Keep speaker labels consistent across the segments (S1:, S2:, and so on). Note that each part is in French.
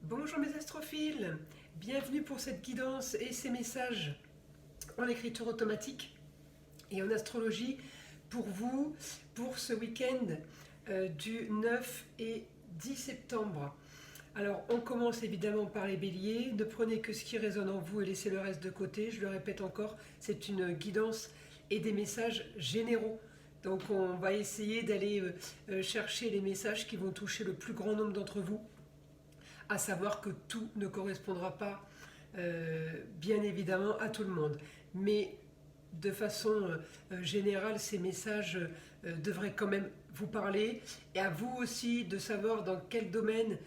S1: Bonjour mes astrophiles, bienvenue pour cette guidance et ces messages en écriture automatique et en astrologie pour vous pour ce week-end du 9 et 10 septembre. Alors on commence évidemment par les béliers, ne prenez que ce qui résonne en vous et laissez le reste de côté. Je le répète encore, c'est une guidance et des messages généraux. Donc on va essayer d'aller chercher les messages qui vont toucher le plus grand nombre d'entre vous, à savoir que tout ne correspondra pas bien évidemment à tout le monde. Mais de façon générale, ces messages devraient quand même vous parler, et à vous aussi de savoir dans quel domaine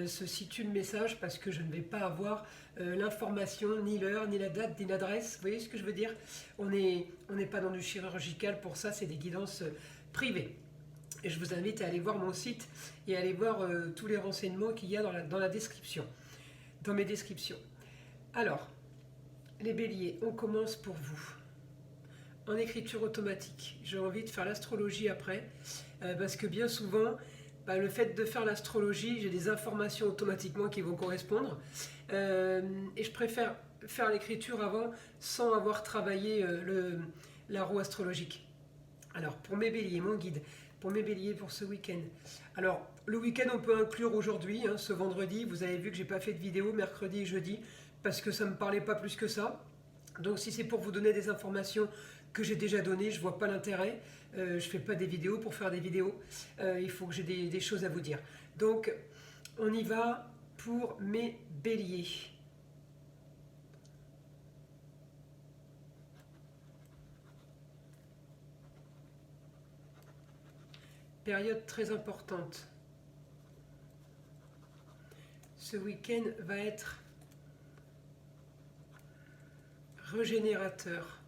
S1: se situe le message, parce que je ne vais pas avoir l'information, ni l'heure, ni la date, ni l'adresse. Vous voyez ce que je veux dire? On n'est pas dans du chirurgical pour ça, c'est des guidances privées. Et je vous invite à aller voir mon site et à aller voir tous les renseignements qu'il y a dans la description, dans mes descriptions. Alors, les béliers, on commence pour vous. En écriture automatique, j'ai envie de faire l'astrologie après, parce que bien souvent, le fait de faire l'astrologie, j'ai des informations automatiquement qui vont correspondre, et je préfère faire l'écriture avant sans avoir travaillé la roue astrologique. Alors, pour mes béliers, mon guide, pour mes béliers pour ce week-end. Alors, le week-end, on peut inclure aujourd'hui, ce vendredi. Vous avez vu que j'ai pas fait de vidéo mercredi et jeudi, parce que ça ne me parlait pas plus que ça. Donc, si c'est pour vous donner des informations que j'ai déjà données, je vois pas l'intérêt. Je fais pas des vidéos pour faire des vidéos. Il faut que j'ai des choses à vous dire. Donc, on y va pour mes béliers. Période très importante. Ce week-end va être régénérateur,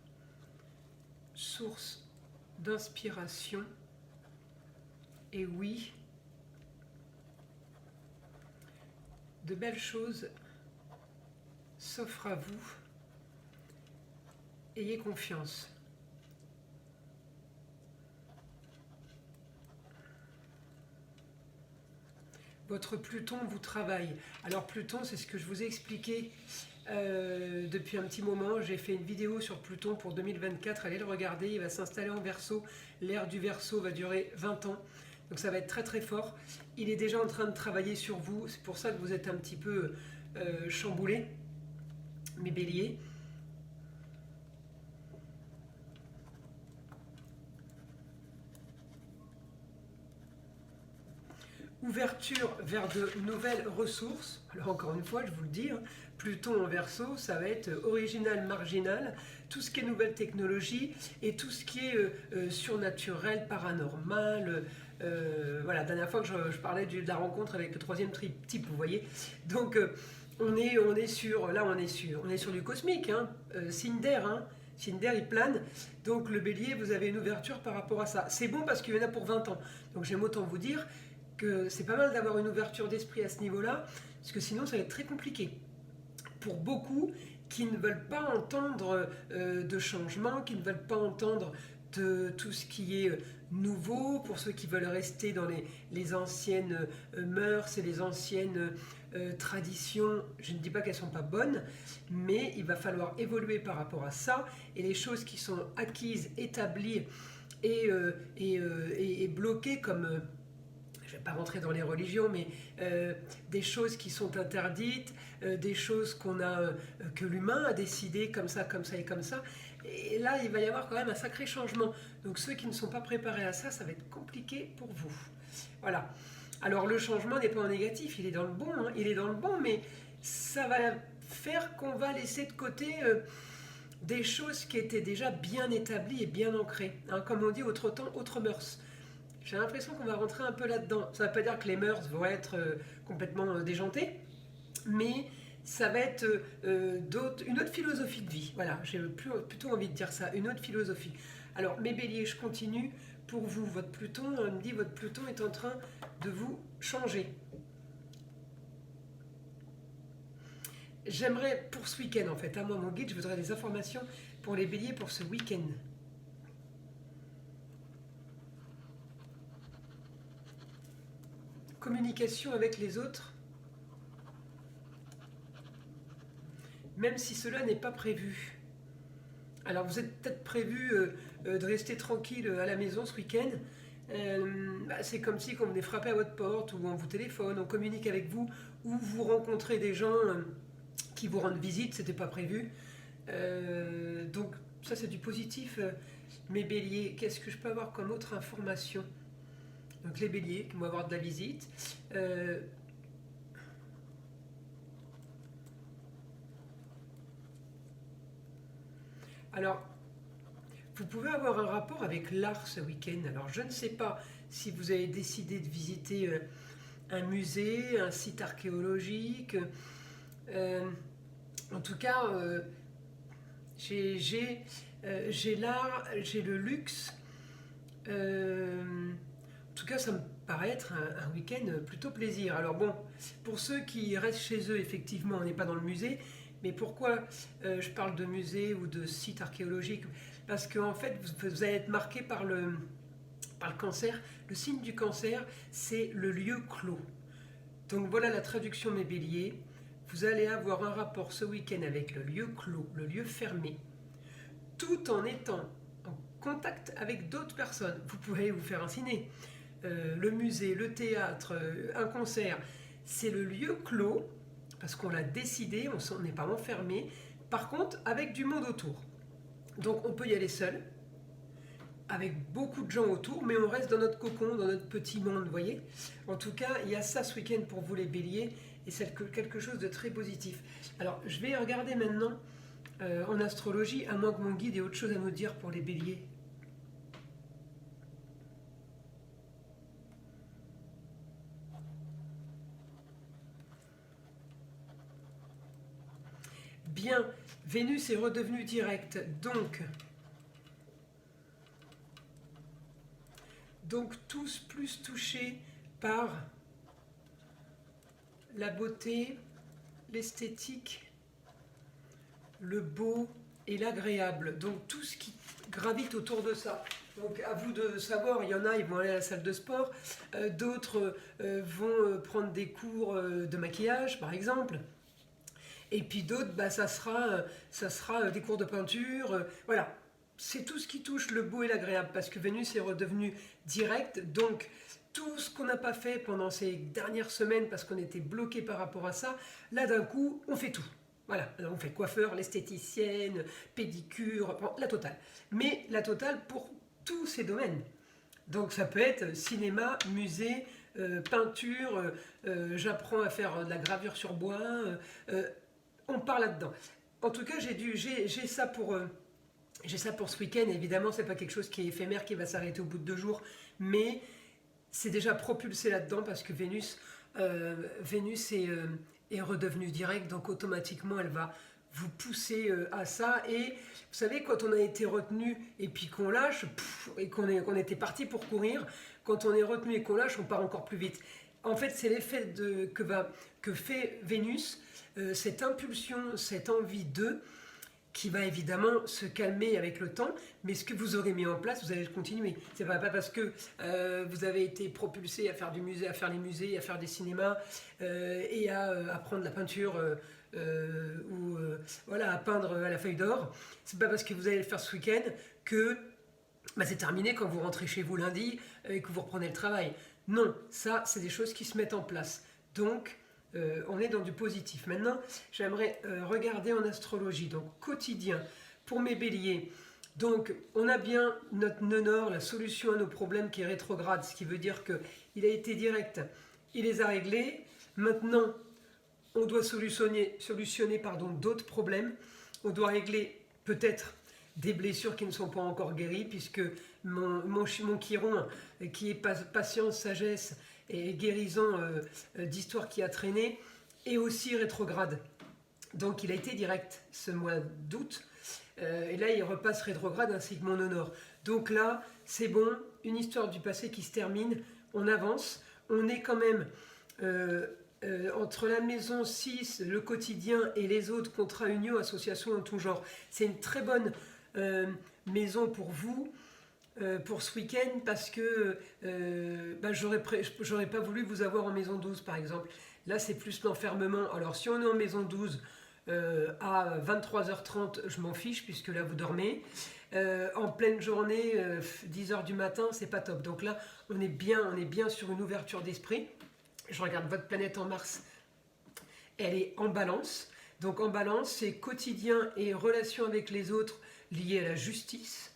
S1: source d'inspiration, et oui, de belles choses s'offrent à vous. Ayez confiance. Votre Pluton vous travaille. Alors Pluton, c'est ce que je vous ai expliqué depuis un petit moment. J'ai fait une vidéo sur Pluton pour 2024. Allez le regarder, il va s'installer en Verseau. L'ère du Verseau va durer 20 ans. Donc ça va être très très fort. Il est déjà en train de travailler sur vous. C'est pour ça que vous êtes un petit peu chamboulés, mes béliers. Ouverture vers de nouvelles ressources. Alors encore une fois, je vous le dis, Pluton en Verseau, ça va être original, marginal, tout ce qui est nouvelle technologie et tout ce qui est surnaturel, paranormal. Voilà, la dernière fois que je parlais de la rencontre avec le troisième type, vous voyez. Donc on est sur du cosmique, signe d'air, signe d'air, il plane. Donc le bélier, vous avez une ouverture par rapport à ça. C'est bon parce qu'il y en a pour 20 ans. Donc j'aime autant vous dire que c'est pas mal d'avoir une ouverture d'esprit à ce niveau-là, parce que sinon ça va être très compliqué. Pour beaucoup qui ne veulent pas entendre de changement, qui ne veulent pas entendre de tout ce qui est nouveau, pour ceux qui veulent rester dans les anciennes mœurs et les anciennes traditions, je ne dis pas qu'elles ne sont pas bonnes, mais il va falloir évoluer par rapport à ça, et les choses qui sont acquises, établies et bloquées comme... je ne vais pas rentrer dans les religions, mais des choses qui sont interdites, des choses que l'humain a décidé comme ça et comme ça. Et là, il va y avoir quand même un sacré changement. Donc ceux qui ne sont pas préparés à ça, ça va être compliqué pour vous. Voilà. Alors le changement n'est pas en négatif, il est dans le bon, il est dans le bon, mais ça va faire qu'on va laisser de côté des choses qui étaient déjà bien établies et bien ancrées. Comme on dit, autre temps, autre mœurs. J'ai l'impression qu'on va rentrer un peu là-dedans. Ça ne veut pas dire que les mœurs vont être complètement déjantées, mais ça va être une autre philosophie de vie. Voilà, j'ai plutôt envie de dire ça, une autre philosophie. Alors, mes béliers, je continue. Pour vous, votre Pluton, on me dit votre Pluton est en train de vous changer. J'aimerais, pour ce week-end en fait, à moi mon guide, je voudrais des informations pour les béliers pour ce week-end. Communication avec les autres. même si cela n'est pas prévu. Alors vous êtes peut-être prévu de rester tranquille à la maison ce week-end. C'est comme si on venait frapper à votre porte, ou on vous téléphone, on communique avec vous, ou vous rencontrez des gens qui vous rendent visite, c'était pas prévu. Donc ça c'est du positif. Mes béliers, qu'est-ce que je peux avoir comme autre information? Donc les béliers qui vont avoir de la visite. Alors, vous pouvez avoir un rapport avec l'art ce week-end. Alors, je ne sais pas si vous avez décidé de visiter un musée, un site archéologique. En tout cas, j'ai l'art, j'ai le luxe. En tout cas, ça me paraît être un week-end plutôt plaisir. Alors bon, pour ceux qui restent chez eux, effectivement, on n'est pas dans le musée. Mais pourquoi je parle de musée ou de site archéologique? Parce qu'en fait, vous allez être marqué par le cancer. Le signe du cancer, c'est le lieu clos. Donc voilà la traduction, mes béliers. Vous allez avoir un rapport ce week-end avec le lieu clos, le lieu fermé, tout en étant en contact avec d'autres personnes. Vous pouvez vous faire un ciné, le musée, le théâtre, un concert. C'est le lieu clos, parce qu'on l'a décidé, on n'est pas enfermé. Par contre, avec du monde autour. Donc on peut y aller seul, avec beaucoup de gens autour, mais on reste dans notre cocon, dans notre petit monde, vous voyez. En tout cas, il y a ça ce week-end pour vous les béliers, et c'est quelque chose de très positif. Alors, je vais regarder maintenant en astrologie, à moins que mon guide ait autre chose à nous dire pour les béliers. Bien, Vénus est redevenue directe, donc tous plus touchés par la beauté, l'esthétique, le beau et l'agréable. Donc tout ce qui gravite autour de ça. Donc à vous de savoir, il y en a, ils vont aller à la salle de sport, d'autres vont prendre des cours de maquillage, par exemple. Et puis d'autres, ça sera des cours de peinture. Voilà, c'est tout ce qui touche le beau et l'agréable, parce que Vénus est redevenue directe. Donc tout ce qu'on n'a pas fait pendant ces dernières semaines, parce qu'on était bloqué par rapport à ça, là d'un coup, on fait tout. Voilà, on fait coiffeur, l'esthéticienne, pédicure, la totale. Mais la totale pour tous ces domaines. Donc ça peut être cinéma, musée, peinture, j'apprends à faire de la gravure sur bois, on part là-dedans. En tout cas, j'ai ça pour ce week-end. Évidemment, c'est pas quelque chose qui est éphémère, qui va s'arrêter au bout de 2 jours, mais c'est déjà propulsé là-dedans parce que Vénus est redevenue directe, donc automatiquement, elle va vous pousser à ça. Et vous savez, quand on a été retenu et puis qu'on lâche, et qu'on était parti pour courir, quand on est retenu et qu'on lâche, on part encore plus vite. En fait, c'est l'effet que fait Vénus, cette impulsion, cette envie qui va évidemment se calmer avec le temps, mais ce que vous aurez mis en place, vous allez le continuer. C'est pas parce que vous avez été propulsé à faire du musée, à faire les musées, à faire des cinémas et à apprendre la peinture ou voilà, à peindre à la feuille d'or. C'est pas parce que vous allez le faire ce week-end que c'est terminé quand vous rentrez chez vous lundi et que vous reprenez le travail. Non, ça, c'est des choses qui se mettent en place. Donc, on est dans du positif. Maintenant, j'aimerais regarder en astrologie, donc quotidien, pour mes béliers. Donc, on a bien notre nœud nord, la solution à nos problèmes qui est rétrograde, ce qui veut dire qu'il a été direct, il les a réglés. Maintenant, on doit solutionner d'autres problèmes. On doit régler peut-être des blessures qui ne sont pas encore guéries, puisque mon chiron, qui est patience, sagesse et guérison d'histoire qui a traîné, est aussi rétrograde. Donc il a été direct ce mois d'août, et là il repasse rétrograde ainsi que mon nœud nord. Donc là, c'est bon, une histoire du passé qui se termine, on avance, on est quand même entre la maison 6, le quotidien et les autres, contrats, unions, associations en tout genre. C'est une très bonne maison pour vous, pour ce week-end, parce que j'aurais pas voulu vous avoir en maison 12 par exemple. Là c'est plus l'enfermement. Alors si on est en maison 12, à 23h30, je m'en fiche puisque là vous dormez. En pleine journée, 10h du matin, c'est pas top. Donc là, on est bien sur une ouverture d'esprit. Je regarde votre planète en Mars, elle est en balance. Donc en balance, c'est quotidien et relation avec les autres liées à la justice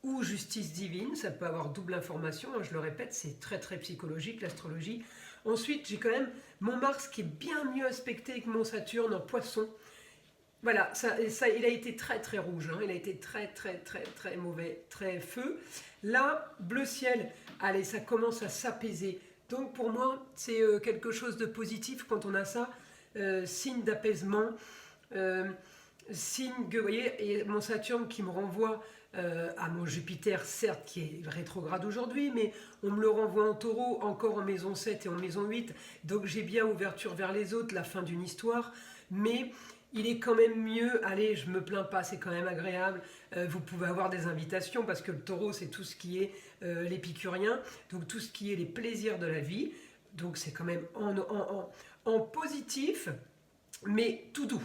S1: ou justice divine. Ça peut avoir double information, je le répète, c'est très très psychologique l'astrologie. Ensuite, j'ai quand même mon Mars qui est bien mieux aspecté que mon Saturne en Poisson. Voilà, ça, il a été très très rouge, hein. Il a été très très très très mauvais, très feu. Là, bleu ciel, allez, ça commence à s'apaiser. Donc pour moi, c'est quelque chose de positif quand on a ça, signe d'apaisement, signe que, vous voyez, et mon Saturne qui me renvoie à mon Jupiter, certes, qui est rétrograde aujourd'hui, mais on me le renvoie en taureau, encore en maison 7 et en maison 8, donc j'ai bien ouverture vers les autres, la fin d'une histoire, mais il est quand même mieux, allez, je me plains pas, c'est quand même agréable, vous pouvez avoir des invitations, parce que le taureau, c'est tout ce qui est l'épicurien, donc tout ce qui est les plaisirs de la vie, donc c'est quand même en positif, mais tout doux.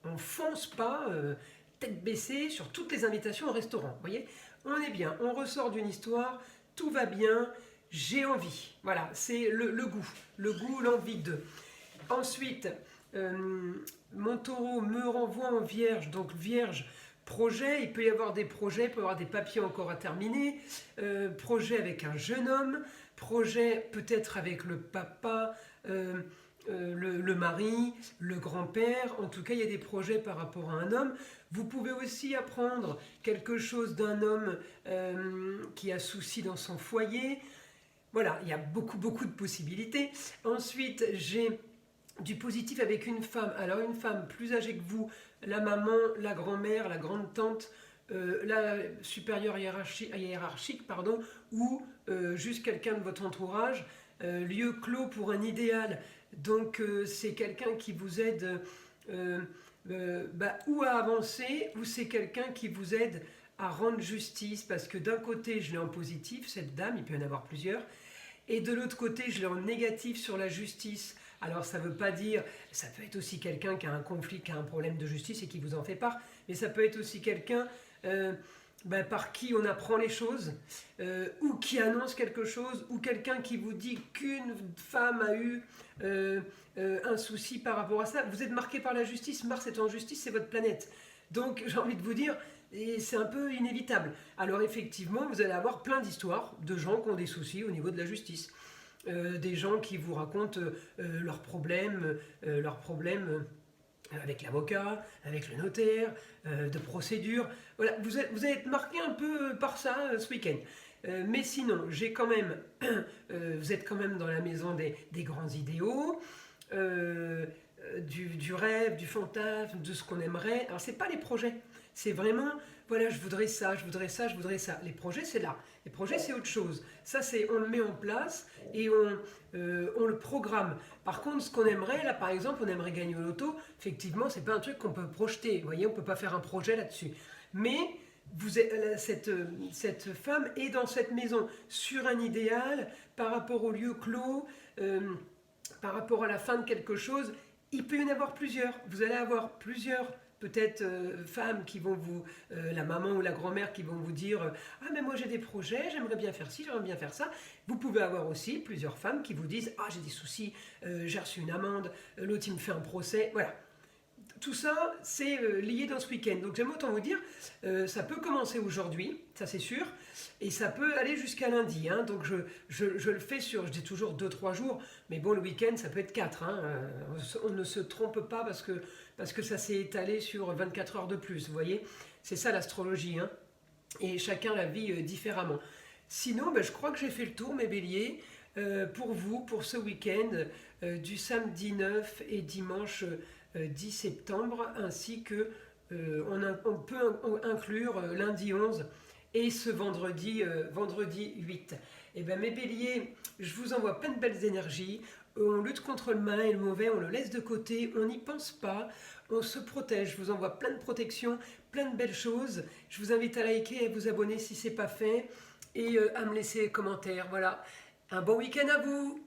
S1: On fonce pas tête baissée sur toutes les invitations au restaurant. Vous voyez, on est bien, on ressort d'une histoire, tout va bien, j'ai envie. Voilà, c'est le goût, l'envie de. Ensuite, mon taureau me renvoie en vierge, donc vierge, projet, il peut y avoir des projets, il peut y avoir des papiers encore à terminer, projet avec un jeune homme, projet peut-être avec le papa, le mari, le grand-père, en tout cas il y a des projets par rapport à un homme. Vous pouvez aussi apprendre quelque chose d'un homme qui a souci dans son foyer. Voilà, il y a beaucoup de possibilités. Ensuite, j'ai du positif avec une femme. Alors une femme plus âgée que vous, la maman, la grand-mère, la grande-tante, la supérieure hiérarchique, pardon, ou juste quelqu'un de votre entourage, lieu clos pour un idéal. Donc c'est quelqu'un qui vous aide ou à avancer, ou c'est quelqu'un qui vous aide à rendre justice, parce que d'un côté je l'ai en positif, cette dame, il peut y en avoir plusieurs, et de l'autre côté je l'ai en négatif sur la justice. Alors ça ne veut pas dire, ça peut être aussi quelqu'un qui a un conflit, qui a un problème de justice et qui vous en fait part, mais ça peut être aussi quelqu'un par qui on apprend les choses, ou qui annonce quelque chose, ou quelqu'un qui vous dit qu'une femme a eu un souci par rapport à ça. Vous êtes marqué par la justice, Mars est en justice, c'est votre planète. Donc j'ai envie de vous dire, et c'est un peu inévitable. Alors effectivement, vous allez avoir plein d'histoires de gens qui ont des soucis au niveau de la justice. Des gens qui vous racontent leurs problèmes avec l'avocat, avec le notaire, de procédure. Voilà, vous allez être marqué un peu par ça ce week-end. Mais sinon, j'ai quand même, vous êtes quand même dans la maison des grands idéaux, du rêve, du fantasme, de ce qu'on aimerait. Alors, c'est pas les projets, c'est vraiment, voilà, je voudrais ça, je voudrais ça, je voudrais ça. Les projets, c'est là. Les projets, c'est autre chose. Ça, c'est, on le met en place et on le programme. Par contre, ce qu'on aimerait, là, par exemple, on aimerait gagner au loto. Effectivement, c'est pas un truc qu'on peut projeter. Vous voyez, on peut pas faire un projet là-dessus. Mais cette femme est dans cette maison sur un idéal par rapport au lieu clos, par rapport à la fin de quelque chose. Il peut y en avoir plusieurs. Vous allez avoir plusieurs peut-être femmes qui vont vous, la maman ou la grand-mère qui vont vous dire ah mais moi j'ai des projets, j'aimerais bien faire ci, j'aimerais bien faire ça. Vous pouvez avoir aussi plusieurs femmes qui vous disent ah j'ai des soucis, j'ai reçu une amende, l'autre il me fait un procès, voilà. Tout ça, c'est lié dans ce week-end. Donc j'aime autant vous dire, ça peut commencer aujourd'hui, ça c'est sûr, et ça peut aller jusqu'à lundi. Hein. Donc je le fais sur, je dis toujours 2-3 jours, mais bon, le week-end, ça peut être 4. Hein. On ne se trompe pas parce que ça s'est étalé sur 24 heures de plus, vous voyez. C'est ça l'astrologie, hein. Et chacun la vit différemment. Sinon, je crois que j'ai fait le tour, mes béliers, pour vous, pour ce week-end, du samedi 9 et dimanche 10 septembre, ainsi que on peut inclure lundi 11 et ce vendredi 8. Et bien mes béliers, je vous envoie plein de belles énergies. On lutte contre le mal et le mauvais, on le laisse de côté, on n'y pense pas, on se protège. Je vous envoie plein de protections, plein de belles choses. Je vous invite à liker et à vous abonner si ce n'est pas fait et à me laisser des commentaires. Voilà, un bon week-end à vous!